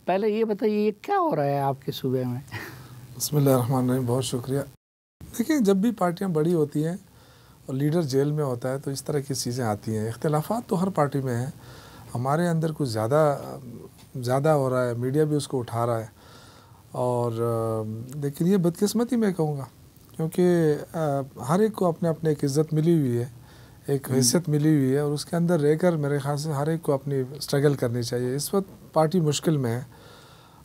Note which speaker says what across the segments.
Speaker 1: पहले ये बताइए, ये क्या हो रहा है आपके सूबे में?
Speaker 2: बिस्मिल्लाहिर्रहमानिर्रहीम, बहुत शुक्रिया। देखिए, जब भी पार्टियां बड़ी होती हैं और लीडर जेल में होता है तो इस तरह की चीज़ें आती हैं। इख्तिलाफात तो हर पार्टी में हैं, हमारे अंदर कुछ ज़्यादा हो रहा है, मीडिया भी उसको उठा रहा है। और लेकिन ये बदकिस्मती मैं कहूँगा, क्योंकि हर एक को अपने अपने एक इज़्ज़त मिली हुई है, एक हैसियत मिली हुई है, और उसके अंदर रहकर मेरे ख्याल से हर एक को अपनी स्ट्रगल करनी चाहिए। इस वक्त पार्टी मुश्किल में है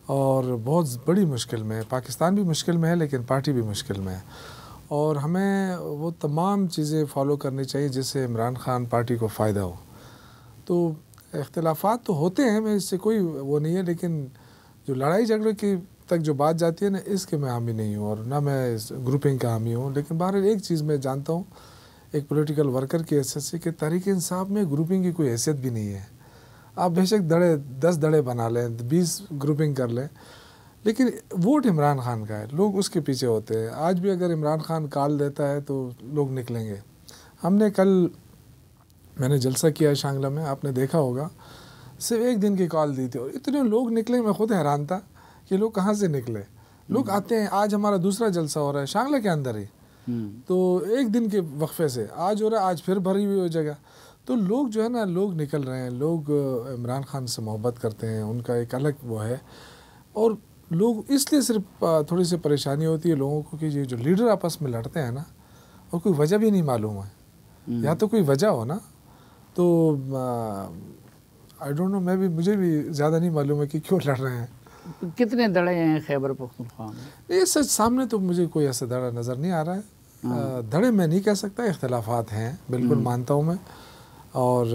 Speaker 2: और बहुत बड़ी मुश्किल में है। पाकिस्तान भी मुश्किल में है, लेकिन पार्टी भी मुश्किल में है, और हमें वो तमाम चीज़ें फॉलो करनी चाहिए जिससे इमरान खान पार्टी को फ़ायदा हो। तो इख्तिलाफात तो होते हैं, मैं इससे कोई वो नहीं है, लेकिन जो लड़ाई झगड़े की तक जो बात जाती है ना, इसके मैं हामी नहीं हूँ और ना मैं इस ग्रुपिंग का हामी हूँ। लेकिन बहरहाल एक चीज़ मैं जानता हूँ, एक पॉलिटिकल वर्कर की हैसियत से, कि तहरीक इंसाफ में ग्रुपिंग की कोई हैसियत भी नहीं है। आप बेशक 10 दड़े बना लें, 20 ग्रुपिंग कर लें, लेकिन वोट इमरान खान का है, लोग उसके पीछे होते हैं। आज भी अगर इमरान खान कॉल देता है तो लोग निकलेंगे। मैंने जलसा किया है शांगला में, आपने देखा होगा, सिर्फ एक दिन की कॉल दी थी और इतने लोग निकले, मैं खुद हैरान था कि लोग कहाँ से निकले। लोग आते हैं, आज हमारा दूसरा जलसा हो रहा है शांगला के अंदर ही, तो एक दिन के वक्फे से आज हो रहा है, आज फिर भरी हुई हो जगह। तो लोग जो है ना, लोग निकल रहे हैं, लोग इमरान खान से मोहब्बत करते हैं, उनका एक अलग वो है। और लोग इसलिए सिर्फ थोड़ी सी परेशानी होती है लोगों को कि ये जो लीडर आपस में लड़ते हैं ना, और कोई वजह भी नहीं मालूम है, या तो कोई वजह हो ना, तो आई डोंट नो, मुझे भी ज़्यादा नहीं मालूम है कि क्यों लड़ रहे हैं।
Speaker 1: कितने दड़े हैं खैबर पख्तूनख्वा में?
Speaker 2: ये सच सामने तो मुझे कोई ऐसा दड़ा नज़र नहीं आ रहा है। दड़े मैं नहीं कह सकता, इख्तिलाफात हैं, बिल्कुल मानता हूँ मैं, और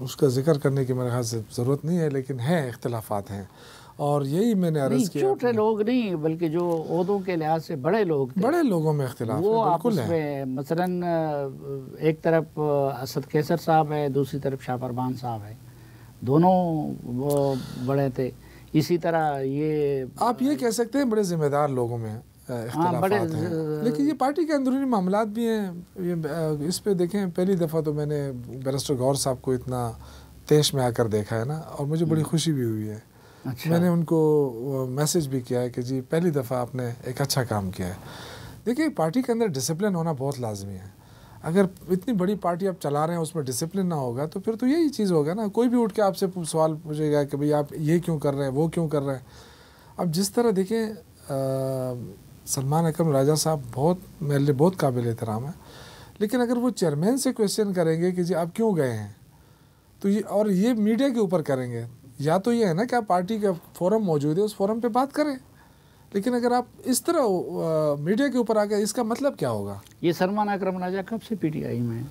Speaker 2: उसका जिक्र करने की मेरे ख्याल से ज़रूरत नहीं है, लेकिन है, इख्तिलाफात हैं। और यही मैंने अर्ज़ किया,
Speaker 1: छोटे लोग नहीं बल्कि जो ओहदों के लिहाज से बड़े लोग थे,
Speaker 2: बड़े लोगों में इख्तिलाफ
Speaker 1: वो
Speaker 2: है,
Speaker 1: आपस में, मसलन एक तरफ असद कैसर साहब है, दूसरी तरफ शाह परवान साहब है, दोनों वो बड़े थे। इसी तरह ये
Speaker 2: आप ये कह सकते हैं बड़े जिम्मेदार लोगों में इख्तिलाफात हैं, लेकिन ये पार्टी के अंदरूनी मामलात भी हैं। ये इस पे देखें, पहली दफ़ा तो मैंने बैरिस्टर गौहर साहब को इतना तेश में आकर देखा है ना, और मुझे बड़ी खुशी भी हुई है।
Speaker 1: अच्छा।
Speaker 2: मैंने उनको मैसेज भी किया है कि जी पहली दफ़ा आपने एक अच्छा काम किया है। देखिए, पार्टी के अंदर डिसिप्लिन होना बहुत लाजमी है। अगर इतनी बड़ी पार्टी आप चला रहे हैं, उसमें डिसिप्लिन ना होगा तो फिर तो यही चीज़ होगा ना, कोई भी उठ के आपसे सवाल पूछेगा कि भाई आप ये क्यों कर रहे हैं, वो क्यों कर रहे हैं। अब जिस तरह देखें, सलमान अकरम राजा साहब मेरे लिए बहुत काबिल एहतराम है, लेकिन अगर वो चेयरमैन से क्वेश्चन करेंगे कि जी आप क्यों गए हैं, तो ये मीडिया के ऊपर करेंगे, या तो ये है ना कि आप पार्टी का फोरम मौजूद है, उस फोरम पे बात करें। लेकिन अगर आप इस तरह मीडिया के ऊपर आ गए, इसका मतलब क्या होगा?
Speaker 1: ये सलमान अकरम राजा कब से पीटीआई में है?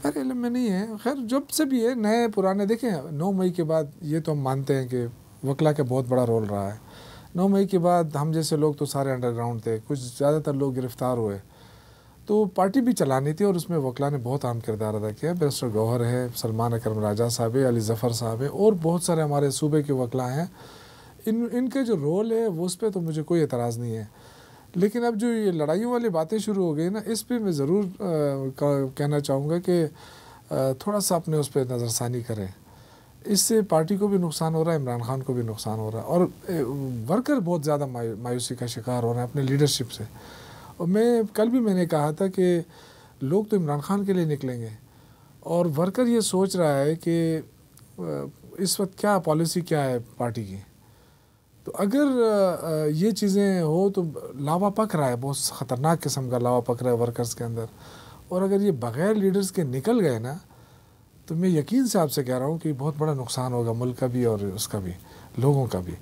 Speaker 2: मेरे इल्म में नहीं है, खैर जब से भी है, नए पुराने देखें, 9 मई के बाद ये तो हम मानते हैं कि वकला का बहुत बड़ा रोल रहा है। 9 मई के बाद हम जैसे लोग तो सारे अंडरग्राउंड थे, कुछ ज़्यादातर लोग गिरफ़्तार हुए, तो पार्टी भी चलानी थी और उसमें वकला ने बहुत अहम किरदार अदा किया। बैरिस्टर गौहर है, सलमान अकरम राजा साहब है, अली ज़फ़र साहब है, और बहुत सारे हमारे सूबे के वकला हैं। इनके जो रोल है वो, उस पर तो मुझे कोई एतराज़ नहीं है। लेकिन अब जो ये लड़ाइयों वाली बातें शुरू हो गई ना, इस पर मैं ज़रूर कहना चाहूँगा कि थोड़ा सा अपने उस पर नज़रसानी करें। इससे पार्टी को भी नुकसान हो रहा है, इमरान खान को भी नुकसान हो रहा है, और वर्कर बहुत ज़्यादा मायूसी का शिकार हो रहे हैं अपने लीडरशिप से। और मैंने कहा था कि लोग तो इमरान खान के लिए निकलेंगे, और वर्कर ये सोच रहा है कि इस वक्त क्या पॉलिसी क्या है पार्टी की। तो अगर ये चीज़ें हो तो लावा पक रहा है, बहुत ख़तरनाक किस्म का लावा पक रहा है वर्कर्स के अंदर। और अगर ये बग़ैर लीडर्स के निकल गए ना, तो मैं यकीन से आपसे कह रहा हूँ कि बहुत बड़ा नुकसान होगा मुल्क का भी और उसका भी, लोगों का भी।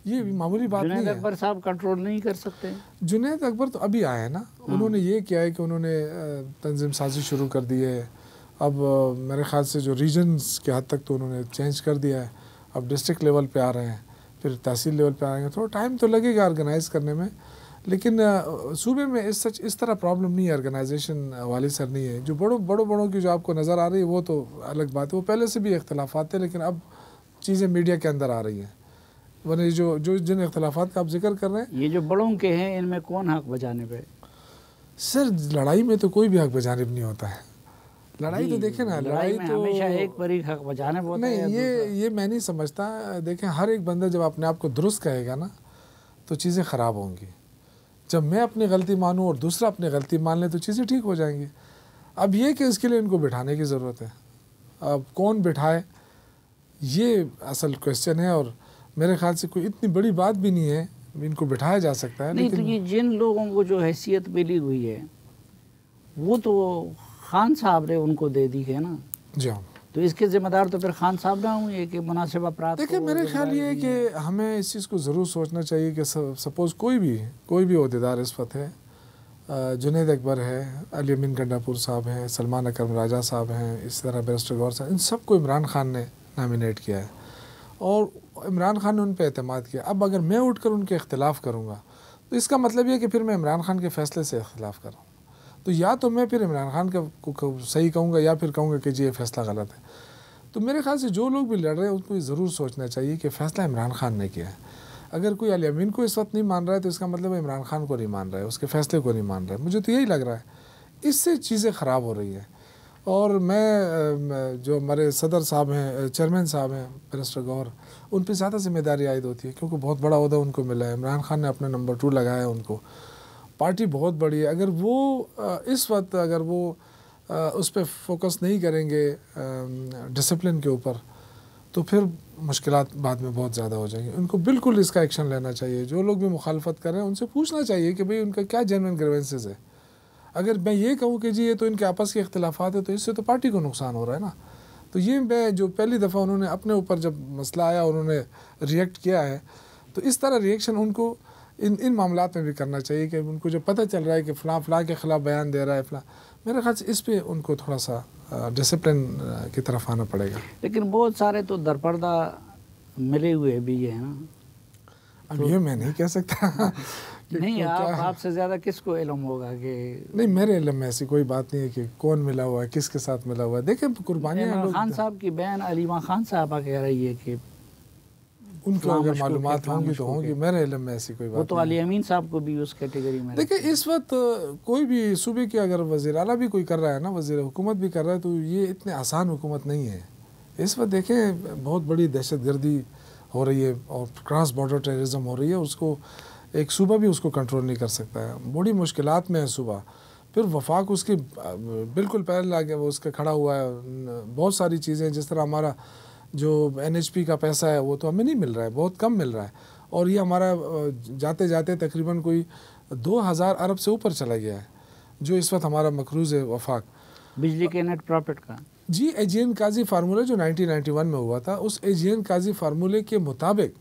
Speaker 2: ये मामूली बात नहीं है।
Speaker 1: जुनैद अकबर साहब कंट्रोल नहीं कर सकते?
Speaker 2: जुनैद अकबर तो अभी आए हैं ना, उन्होंने ये किया है कि उन्होंने तंजीम साजी शुरू कर दी है। अब मेरे ख़्याल से जो रीजन्स के हद तक तो उन्होंने चेंज कर दिया है, अब डिस्ट्रिक्ट लेवल पे आ रहे हैं, फिर तहसील लेवल पे आएंगे। थोड़ा टाइम तो लगेगा ऑर्गेनाइज़ करने में, लेकिन सूबे में इस तरह प्रॉब्लम नहीं है, ऑर्गेनाइजेशन वाली सर नहीं है। जो बड़ों की जो आपको नज़र आ रही है वो तो अलग बात है, वो पहले से भी इख्तलाफात थे, लेकिन अब चीज़ें मीडिया के अंदर आ रही हैं। वरना जिन इख्तलाफात का आप जिक्र कर रहे हैं,
Speaker 1: ये जो बड़ों के हैं, इनमें कौन हक बजाने पे?
Speaker 2: सर लड़ाई में तो कोई भी हक बजानिब नहीं होता है, लड़ाई तो देखे ना,
Speaker 1: लड़ाई में
Speaker 2: तो
Speaker 1: हमेशा एक परी हक बजाने होता
Speaker 2: नहीं,
Speaker 1: है।
Speaker 2: ये मैं नहीं समझता। देखें, हर एक बंदा जब अपने आप को दुरुस्त कहेगा ना तो चीज़ें ख़राब होंगी। जब मैं अपनी गलती मानूं और दूसरा अपनी गलती मान ले तो चीज़ें ठीक हो जाएंगी। अब ये कि इसके लिए इनको बिठाने की ज़रूरत है। अब कौन बिठाए, ये असल क्वेश्चन है, और मेरे ख्याल से कोई इतनी बड़ी बात भी नहीं है, इनको बिठाया जा सकता है।
Speaker 1: नहीं,
Speaker 2: लेकिन
Speaker 1: तो ये जिन लोगों को जो हैसियत मिली हुई है वो तो खान साहब ने उनको दे दी है ना।
Speaker 2: जी हाँ,
Speaker 1: तो इसके जिम्मेदार तो फिर खान साहब ना हुए कि मुनासिब अपराध।
Speaker 2: देखिए, मेरे ख्याल ये है कि हमें इस चीज़ को ज़रूर सोचना चाहिए कि सपोज़ कोई भी ओहदेदार इस वक्त है, जुनैद अकबर है, अली अमीन गंडापुर साहब हैं, सलमान अकरम राजा साहब हैं, इस तरह बैरिस्टर गौर साहब, इन सबको इमरान खान ने नॉमिनेट किया है और इमरान खान ने उन पर एतमाद किया। अब अगर मैं उठकर उनके इख्तिलाफ़ करूँगा तो इसका मतलब ये है कि फिर मैं इमरान खान के फ़ैसले से इख्तिलाफ़ कर रहा हूँ। तो या तो मैं फिर इमरान खान को सही कहूँगा या फिर कहूँगा कि जी ये फ़ैसला गलत है। तो मेरे ख्याल से जो लोग भी लड़ रहे हैं उनको ज़रूर सोचना चाहिए कि फ़ैसला इमरान खान ने किया है। अगर कोई अली अमीन को इस वक्त नहीं मान रहा है तो इसका मतलब है इमरान खान को नहीं मान रहा है, उसके फ़ैसले को नहीं मान रहा है। मुझे तो यही लग रहा है, इससे चीज़ें ख़राब हो रही हैं। और मैं जो हमारे सदर साहब हैं, चेयरमैन साहब हैं बैरिस्टर गौर, उन पर ज़्यादा जिम्मेदारी आयद होती है क्योंकि बहुत बड़ा ओहदा उनको मिला है। इमरान खान ने अपना नंबर 2 लगाया है उनको, पार्टी बहुत बड़ी है। अगर वो इस वक्त अगर वो उस पर फोकस नहीं करेंगे डिसिप्लिन के ऊपर तो फिर मुश्किलात बाद में बहुत ज़्यादा हो जाएंगी। उनको बिल्कुल इसका एक्शन लेना चाहिए। जो लोग भी मुखालफत कर रहे हैं उनसे पूछना चाहिए कि भाई उनका क्या जेन्युइन ग्रीवेंसेस है। अगर मैं ये कहूँ कि जी ये तो इनके आपस के इख्तिलाफात है तो इससे तो पार्टी को नुकसान हो रहा है ना। तो ये मैं जो पहली दफ़ा उन्होंने अपने ऊपर जब मसला आया उन्होंने रिएक्ट किया है, तो इस तरह रिएक्शन उनको इन मामलात में भी करना चाहिए कि उनको जब पता चल रहा है कि फ़लाँ के ख़िलाफ़ बयान दे रहा है फ़लाँ, मेरे ख्याल से इस पे उनको थोड़ा सा डिसिप्लिन की तरफ आना पड़ेगा।
Speaker 1: लेकिन बहुत सारे तो दरपर्दा मिले हुए भी है ना।
Speaker 2: अब ये मैं नहीं कह सकता
Speaker 1: नहीं, आपसे ज़्यादा किसको इल्म होगा कि
Speaker 2: नहीं, मेरे इल्म में ऐसी कोई बात नहीं है कि कौन मिला हुआ है, किसके साथ मिला हुआ है। देखें, कुर्बानियाँ
Speaker 1: खान साहब की बहन अलीमा खान साहबा कह रही है कि
Speaker 2: उनको अगर मालूमात होंगी तो होंगी, मेरे इल्म में ऐसी कोई बात
Speaker 1: वो तो अली अमीन साहब को भी उस कैटेगरी में।
Speaker 2: देखिए, इस वक्त कोई भी सूबे के अगर वज़ीर आला भी कोई कर रहा है ना, वज़ीर हुकूमत भी कर रहा है, तो ये इतने आसान हुकूमत नहीं है। इस वक्त देखें बहुत बड़ी दहशतगर्दी हो रही है और क्रॉस बॉर्डर टेररिज्म हो रही है, उसको एक सूबा भी उसको कंट्रोल नहीं कर सकता है। बड़ी मुश्किलात में है सूबा। फिर वफाक उसकी बिल्कुल पैरल आगे वो उसका खड़ा हुआ है। बहुत सारी चीज़ें, जिस तरह हमारा जो NHP का पैसा है वो तो हमें नहीं मिल रहा है, बहुत कम मिल रहा है, और ये हमारा जाते जाते तकरीबन कोई 2000 अरब से ऊपर चला गया है जो इस वक्त हमारा मकरूज़ है वफाक
Speaker 1: बिजली के नेट प्रॉफिट का।
Speaker 2: जी, एजीएन काजी फार्मूला जो 1991 में हुआ था, उस एजीएन काजी फार्मूले के मुताबिक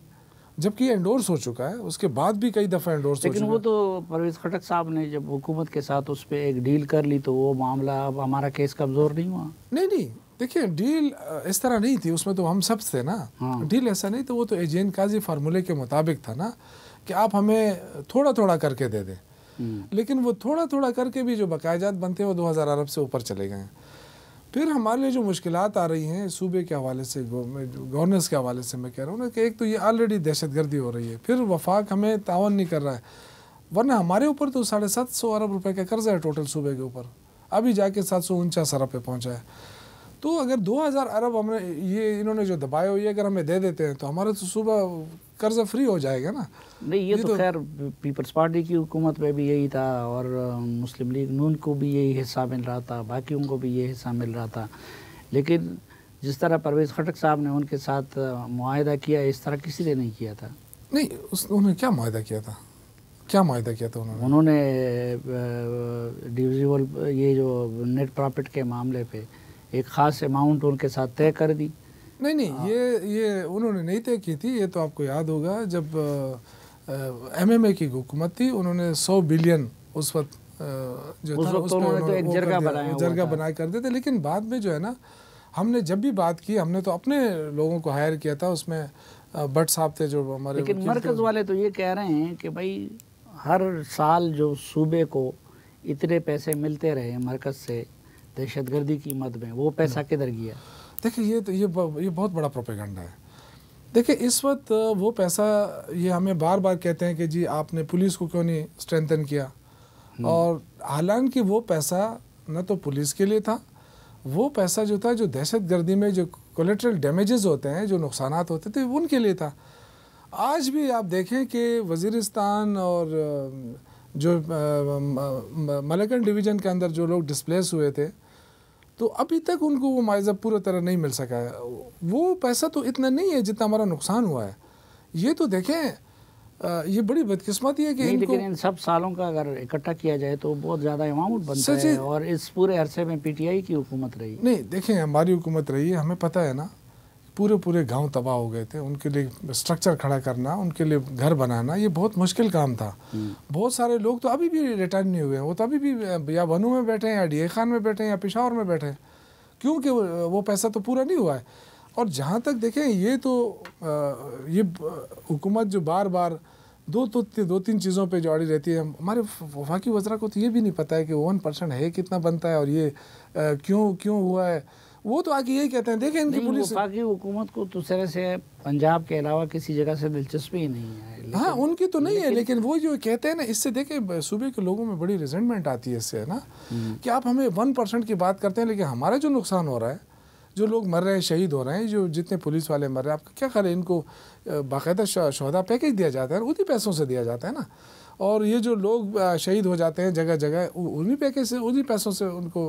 Speaker 2: जबकि एंडोर्स हो चुका है, उसके बाद भी कई दफ़ा एंडोर्स हो चुका है।
Speaker 1: लेकिन वो तो परवेज़ खटक साहब ने जब हुकूमत के साथ उस पर एक डील कर ली तो वो मामला अब हमारा केस कमज़ोर नहीं हुआ।
Speaker 2: नहीं, देखिए, डील इस तरह नहीं थी, उसमें तो हम सब थे ना।
Speaker 1: हाँ।
Speaker 2: डील ऐसा नहीं, तो वो तो एजीएन काजी फार्मूले के मुताबिक था ना कि आप हमें थोड़ा थोड़ा करके दे दें। लेकिन वो थोड़ा थोड़ा करके भी जो बकायाजात बनते हैं वो 2000 अरब से ऊपर चले गए हैं। फिर हमारे लिए जो मुश्किलात आ रही हैं सूबे के हवाले से, गवर्नेंस के हवाले से मैं कह रहा हूँ ना कि एक तो ये ऑलरेडी दहशतगर्दी हो रही है, फिर वफाक हमें तावन नहीं कर रहा है, वरना हमारे ऊपर तो 750 अरब रुपए का कर्जा है टोटल सूबे के ऊपर, अभी जाके 749 अरब पे पहुँचा है। तो अगर 2000 अरब हमने ये इन्होंने जो दबाए हुए अगर हमें दे देते हैं तो हमारा तो सूबा कर्जा फ्री हो जाएगा ना।
Speaker 1: नहीं, ये तो खैर पीपल्स पार्टी की हुकूमत में भी यही था और मुस्लिम लीग नून को भी यही हिस्सा मिल रहा था, बाकियों को भी ये हिस्सा मिल रहा था। लेकिन जिस तरह परवेज़ खटक साहब ने उनके साथ मुआहदा किया, इस तरह किसी ने नहीं किया था।
Speaker 2: नहीं, उन्होंने क्या मुआहदा किया था? क्या मुआहदा किया था
Speaker 1: उन्होंने डिविजिबल ये जो नेट प्रॉफिट के मामले पे एक ख़ास अमाउंट उनके साथ तय कर दी।
Speaker 2: नहीं, ये उन्होंने नहीं तय की थी। ये तो आपको याद होगा जब MMA की हुकूमत थी, उन्होंने 100 बिलियन उस वक्त जो था उस
Speaker 1: तो एक जरगा
Speaker 2: बनाए कर देते। लेकिन बाद में जो है ना, हमने जब भी बात की, हमने तो अपने लोगों को हायर किया था, उसमें भट्ट साहब थे जो हमारे।
Speaker 1: लेकिन मरकज़ वाले तो ये कह रहे हैं कि भाई हर साल जो सूबे को इतने पैसे मिलते रहे मरकज़ से दहशतगर्दी की मद में, वो पैसा किधर गया?
Speaker 2: देखिए, ये बहुत बड़ा प्रोपेगेंडा है। देखिए, इस वक्त वो पैसा, ये हमें बार बार कहते हैं कि जी आपने पुलिस को क्यों नहीं स्ट्रेंथन किया, और हालांकि वो पैसा न तो पुलिस के लिए था, वो पैसा जो था, जो दहशत गर्दी में जो कोलेटरल डैमेजेस होते हैं, जो नुकसानात होते थे, उनके लिए था। आज भी आप देखें कि वज़ीरिस्तान और जो मलकन डिवीज़न के अंदर जो लोग डिस्प्लेस हुए थे, तो अभी तक उनको वो मुआवजा पूरी तरह नहीं मिल सका है। वो पैसा तो इतना नहीं है जितना हमारा नुकसान हुआ है। ये तो देखें, ये बड़ी बदकिस्मती है कि
Speaker 1: नहीं,
Speaker 2: इनको,
Speaker 1: लेकिन इन सब सालों का अगर इकट्ठा किया जाए तो बहुत ज़्यादा अमाउंट बनता है, और इस पूरे अरसे में पीटीआई की हुकूमत रही।
Speaker 2: नहीं देखें, हमारी हुकूमत रही है, हमें पता है ना, पूरे गांव तबाह हो गए थे। उनके लिए स्ट्रक्चर खड़ा करना, उनके लिए घर बनाना, ये बहुत मुश्किल काम था। बहुत सारे लोग तो अभी भी रिटर्न नहीं हुए हैं, वो तो अभी भी या बनू में बैठे हैं, या डीए खान में बैठे हैं, या पेशावर में बैठे हैं, क्योंकि वो पैसा तो पूरा नहीं हुआ है। और जहाँ तक देखें, ये तो ये हुकूमत जो बार बार दो तीन चीज़ों पे जो अड़ी रहती है, हमारे वफाकी वज़रा को तो ये भी नहीं पता है कि 1% है कितना बनता है और ये क्यों हुआ है। वो तो आगे यही कहते हैं, देखें इनकी पुलिस,
Speaker 1: वफाकी हुकूमत को तो तरह से पंजाब के अलावा किसी जगह से दिलचस्पी ही नहीं है।
Speaker 2: हाँ, उनकी तो नहीं है, लेकिन वो जो कहते हैं ना, इससे देखें सूबे के लोगों में बड़ी रिजेंटमेंट आती है इससे, है ना, कि आप हमें 1% की बात करते हैं, लेकिन हमारा जो नुकसान हो रहा है, जो लोग मर रहे हैं, शहीद हो रहे हैं, जो जितने पुलिस वाले मर रहे हैं, आपका क्या ख्याल है? इनको बाकायदा शहदा पैकेज दिया जाता है, उन्हीं पैसों से दिया जाता है ना। और ये जो लोग शहीद हो जाते हैं जगह जगह, उन्हीं पैकेज से, उन्हीं पैसों से उनको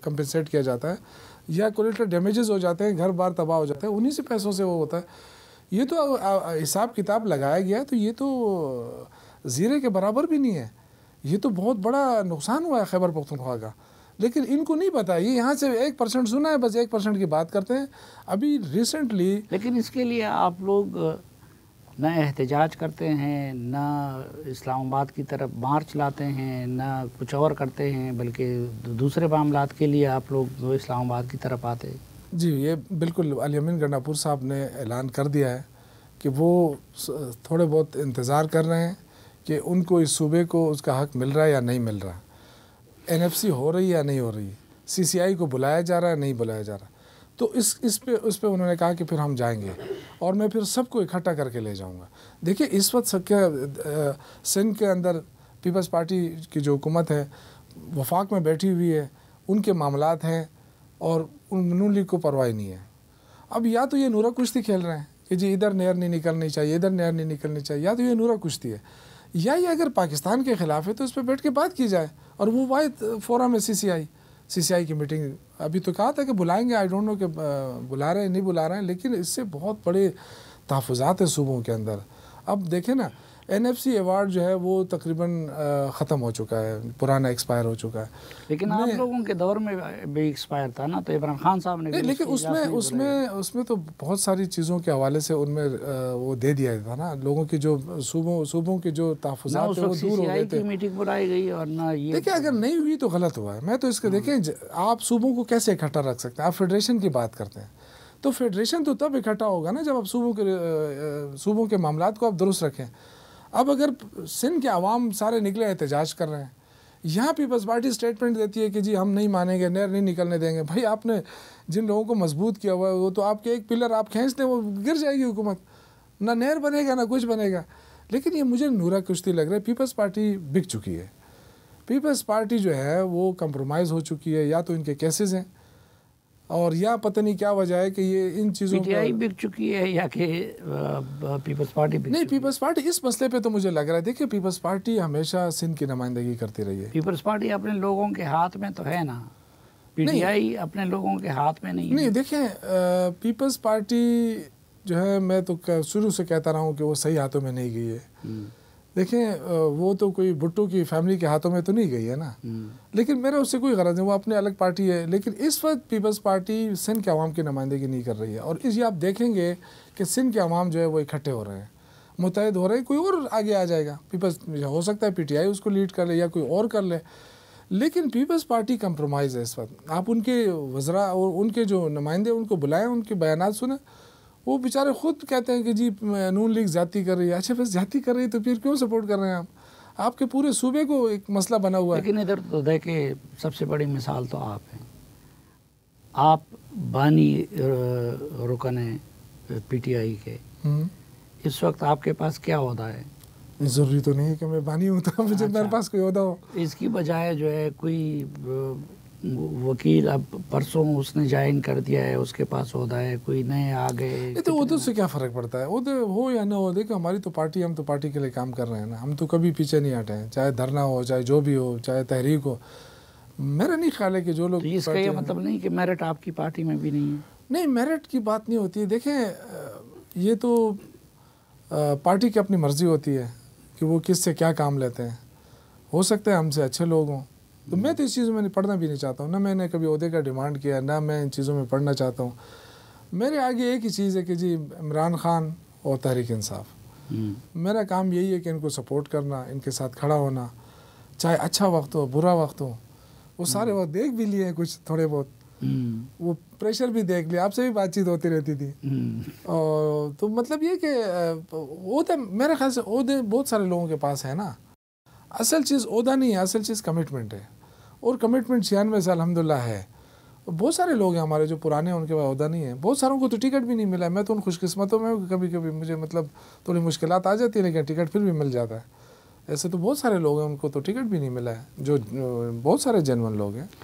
Speaker 2: कंपनसेट किया जाता है, या कोलेटरल डैमेजेस हो जाते हैं, घर बार तबाह हो जाते हैं, उन्हीं से पैसों से वो होता है। ये तो हिसाब किताब लगाया गया है, तो ये तो ज़ीरे के बराबर भी नहीं है। ये तो बहुत बड़ा नुकसान हुआ है खैबर पख्तूनख्वा का, लेकिन इनको नहीं पता। ये यहाँ से 1% सुना है, बस 1% की बात करते हैं। अभी रिसेंटली,
Speaker 1: लेकिन इसके लिए आप लोग न एहतजाज करते हैं, न इस्लामाबाद की तरफ मार्च लाते हैं, न कुछ और करते हैं, बल्कि दूसरे मामलात के लिए आप लोग इस्लामाबाद की तरफ आते हैं।
Speaker 2: जी, ये बिल्कुल अली अमीन गंडापुर साहब ने ऐलान कर दिया है कि वो थोड़े बहुत इंतज़ार कर रहे हैं कि उनको इस सूबे को उसका हक़ मिल रहा है या नहीं मिल रहा, NFC हो रही है या नहीं हो रही, CCI को बुलाया जा रहा है नहीं बुलाया जा रहा। तो उस पे उन्होंने कहा कि फिर हम जाएंगे और मैं फिर सबको इकट्ठा करके ले जाऊंगा। देखिए, इस वक्त सिंध के अंदर पीपल्स पार्टी की जो हुकूमत है वफाक में बैठी हुई है, उनके मामलात हैं और नून लीग को परवाह नहीं है। अब या तो ये नूरा कुश्ती खेल रहे हैं कि जी इधर नहर नहीं निकलनी चाहिए, इधर नहर नहीं निकलनी चाहिए, या तो ये नूरा कुश्ती है, या ये अगर पाकिस्तान के ख़िलाफ़ है तो उस पर बैठ के बात की जाए। और वो वाहिद फोरम है CCI की मीटिंग। अभी तो कहा था कि बुलाएंगे, आई डोंट नो कि बुला रहे हैं नहीं बुला रहे हैं, लेकिन इससे बहुत बड़े तहफ़्फ़ुज़ात है सूबों के अंदर। अब देखें ना, NFC अवार्ड जो है वो तकरीबन ख़त्म हो चुका है, पुराना एक्सपायर हो चुका है।
Speaker 1: लेकिन आप लोगों के दौर में भी एक्सपायर था ना, तो इमरान खान साहब ने,
Speaker 2: लेकिन उसमें तो बहुत सारी चीज़ों के हवाले से उनमें वो दे दिया था ना, लोगों की जो सूबों के जो तहफ़्फ़ुज़ात थे वो दूर हो गए थे।
Speaker 1: मीटिंग बुलाई गई और ना ये,
Speaker 2: देखिए, अगर नहीं हुई तो गलत हुआ है। मैं तो इसके देखें, आप सूबों को कैसे इकट्ठा रख सकते हैं? आप फेडरेशन की बात करते हैं, तो फेडरेशन तो तब इकट्ठा होगा ना जब आप सूबों के मामलात को आप दुरुस्त रखें। अब अगर सिंध के अवाम सारे निकले एहतजाज कर रहे हैं, यहाँ पीपल्स पार्टी स्टेटमेंट देती है कि जी हम नहीं मानेंगे, नहर नहीं निकलने देंगे। भाई, आपने जिन लोगों को मजबूत किया हुआ है, वो तो आपके एक पिलर आप खींच दें, वो गिर जाएगी हुकूमत, ना नहर बनेगा ना कुछ बनेगा। लेकिन ये मुझे नूरा कुश्ती लग रहा है। पीपल्स पार्टी बिक चुकी है। पीपल्स पार्टी जो है वो कंप्रोमाइज़ हो चुकी है, या तो इनके केसेस हैं और या पता नहीं क्या वजह है कि ये इन चीज़ों
Speaker 1: PTI बिक चुकी है या कि पीपल्स पार्टी बिक
Speaker 2: नहीं,
Speaker 1: चुकी है?
Speaker 2: पीपल्स पार्टी इस मसले पे तो मुझे लग रहा है, देखिए पीपल्स पार्टी हमेशा सिंध की नुमाइंदगी करती रही है।
Speaker 1: पीपल्स पार्टी अपने लोगों के हाथ में तो है ना, PTI अपने लोगों के हाथ में नहीं है।
Speaker 2: नहीं, देखें, पीपल्स पार्टी जो है, मैं तो शुरू से कहता रहा हूँ कि वो सही हाथों में नहीं गई है। देखें, वो तो कोई भुट्टो की फैमिली के हाथों में तो नहीं गई है ना, लेकिन मेरा उससे कोई गरज नहीं, वो अपने अलग पार्टी है। लेकिन इस वक्त पीपल्स पार्टी सिंध के अवाम की नुमाइंदगी नहीं कर रही है, और इस आप देखेंगे कि सिंध के अवाम जो है वो इकट्ठे हो रहे हैं, मुतहद हो रहे हैं। कोई और आगे आ जाएगा, पीपल्स हो सकता है PTI उसको लीड कर ले या कोई और कर ले, लेकिन पीपल्स पार्टी कंप्रोमाइज़ है इस वक्त। आप उनके वज़रा और उनके जो नुमाइंदे उनको बुलाएं, उनके बयानात सुने, वो बेचारे खुद कहते हैं कि जी नून लीग ज़्यादती कर रही है। अच्छा, बस ज़्यादती कर रही है तो फिर क्यों सपोर्ट कर रहे हैं आप? आपके पूरे सूबे को एक मसला बना हुआ है।
Speaker 1: लेकिन इधर तो देखिए, सबसे बड़ी मिसाल तो आप हैं। आप बानी रुकन है PTI के, इस वक्त आपके पास क्या ओहदा है?
Speaker 2: ज़रूरी तो नहीं है कि मैं बानी हूँ तो मुझे मेरे पास कोई ओहदा हो।
Speaker 1: इसकी बजाय जो है कोई वकील अब परसों उसने ज्वाइन कर दिया है, उसके पास ओहदा है, कोई नए आ गए।
Speaker 2: ये तो ओहदे से क्या फ़र्क पड़ता है, ओहदे हो या ना हो। देखो हमारी तो पार्टी, हम तो पार्टी के लिए काम कर रहे हैं ना, हम तो कभी पीछे नहीं हटे हैं, चाहे धरना हो, चाहे जो भी हो, चाहे तहरीक हो। मेरा नहीं ख्याल है कि जो लोग,
Speaker 1: तो इसका ये मतलब नहीं कि मेरिट आपकी पार्टी में भी नहीं है।
Speaker 2: नहीं, मेरिट की बात नहीं होती है। देखें ये तो पार्टी की अपनी मर्ज़ी होती है कि वो किससे क्या काम लेते हैं। हो सकता है हमसे अच्छे लोग हों, तो मैं तो इस चीज़ में पढ़ना भी नहीं चाहता हूँ, ना मैंने कभी ओहदे का डिमांड किया, ना मैं इन चीज़ों में पढ़ना चाहता हूँ। मेरे आगे एक ही चीज़ है कि जी इमरान खान और तहरीक इंसाफ। मेरा काम यही है कि इनको सपोर्ट करना, इनके साथ खड़ा होना, चाहे अच्छा वक्त हो, बुरा वक्त हो। वो सारे वक्त देख भी लिए कुछ थोड़े बहुत, वो प्रेशर भी देख लिया, आपसे भी बातचीत होती रहती थी। और तो मतलब ये कि ओहदा, मेरे ख्याल से ओहदे बहुत सारे लोगों के पास है ना। असल चीज़ ओहदा नहीं है, असल चीज़ कमिटमेंट है, और कमिटमेंट 96 से अल्हम्दुलिल्लाह है। बहुत सारे लोग हैं हमारे जो पुराने, उनके पास ओहदा नहीं है। बहुत सारों को तो टिकट भी नहीं मिला है। मैं तो उन खुशकिस्मतों में कभी कभी मुझे मतलब थोड़ी मुश्किलात आ जाती है, लेकिन टिकट फिर भी मिल जाता है। ऐसे तो बहुत सारे लोग हैं उनको तो टिकट भी नहीं मिला है, जो बहुत सारे जेन्युइन लोग हैं।